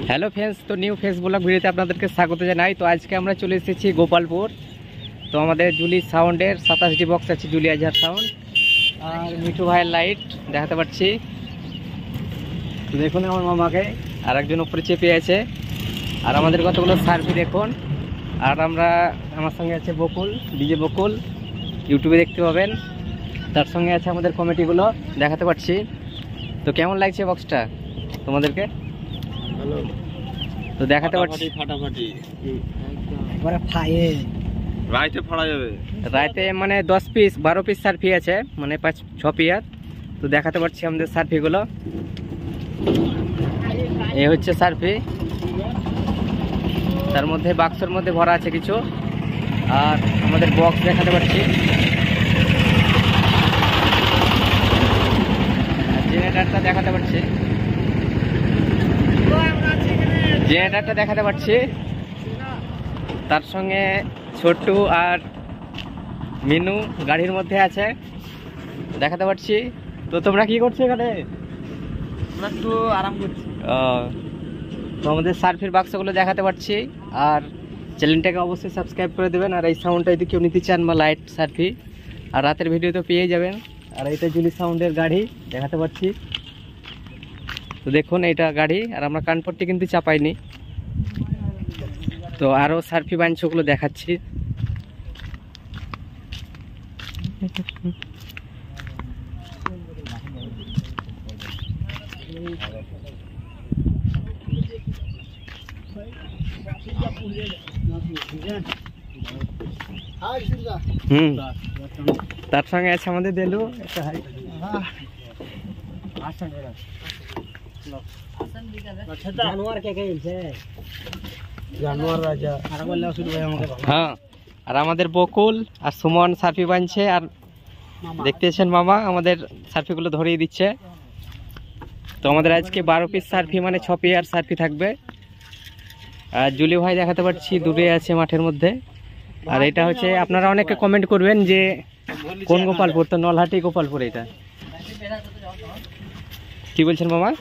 Hello friends, তো new face blog ভিডিওতে আপনাদেরকে স্বাগত জানাই। তো আজকে আমরা চলে এসেছি গোপালপুর। তো আমাদের জুলি সাউন্ডের 27টি বক্স আছে, জুলি আজহার সাউন্ড। আর মিঠু ভাইয়ের লাইট দেখাতে পাচ্ছি। তো দেখুন আমার মামাকে, আর একজন উপরে চেপে আছে। আর আমাদের কতগুলো সার্ভি দেখুন। আর আমার সঙ্গে আছে বকুল, ডিজে বকুল, ইউটিউবে দেখতে পাবেন। তার সঙ্গে আছে আমাদের কমিটিগুলো দেখাতে পাচ্ছি। তো কেমন লাগছে বক্সটা তোমাদেরকে? তো দেখাতে পাচ্ছি ফাটাফাটি রাইতে ফাড়া যাবে। রাইতে মানে 10 পিস 12 পিস সার্ফি আছে, মানে 5-6 পিয়ার। তো দেখাতে পাচ্ছি আমাদের সার্ফিগুলো। এই হচ্ছে সার্ফি, তার মধ্যে বাক্সের মধ্যে ভরা আছে কিছু। আর আমাদের বক্স দেখাতে পাচ্ছি, জেনারেটরটা দেখাতে পাচ্ছি, তার সঙ্গে ছোট্টু আর মিনু গাড়ির মধ্যে আছে, দেখাতে পাচ্ছি। তো তোমরা কি করছো এখানে? একটু আরাম করছি। তো আমাদের সার্ফির বাক্সগুলো দেখাতে পাচ্ছি। আর চ্যানেলটাকে অবশ্যই সাবস্ক্রাইব করে দেবেন। আর এই সাউন্ডটা যদি কেউ নিতে চান বা লাইট সার্ফি, আর রাতের ভিডিও তো পেয়ে যাবেন। আর এটা জুলি সাউন্ডের গাড়ি দেখাতে পাচ্ছি। তো দেখুন এটা গাড়ি, আর আমরা কানপট্টি কিন্তু চাপাইনি। তো আরো সার্ফি বাঞ্চগুলো দেখাচ্ছি। তার সঙ্গে আছে আমাদের দেলু। হ্যাঁ, আর আমাদের বকুল আর সুমন সার্ফি বানছে। আর দেখতেছেন মামা আমাদের সার্ফিগুলো ধরিয়ে দিচ্ছে। তো আমাদের আজকে 12 পিস সার্ফি, মানে 6 পেয়ার সার্ফি থাকবে। আর জুলি ভাই দেখাতে পাচ্ছি দূরে আছে মাঠের মধ্যে। আর এটা হচ্ছে, আপনারা অনেকে কমেন্ট করবেন যে কোন গোপালপুর, তো নলহাটি গোপালপুর। এটা কি বলছেন মামা?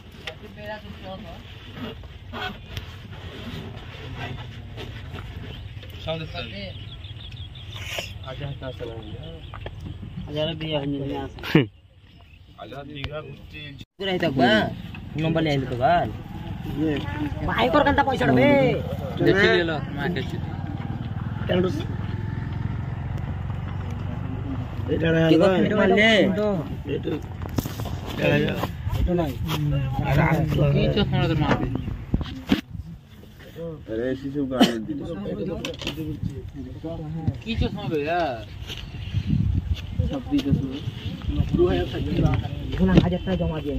জমা দিয়ে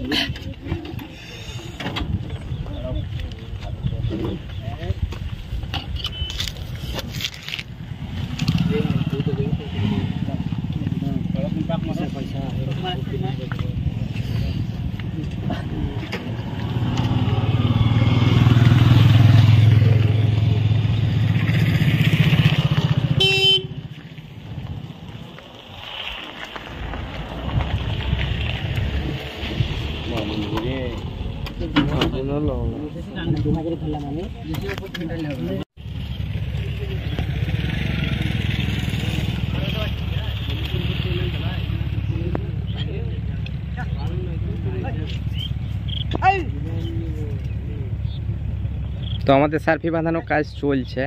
তো আমাদের সার্ফি বাঁধানোর কাজ চলছে।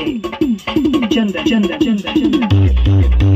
चंदन चंदन चंदन चंदन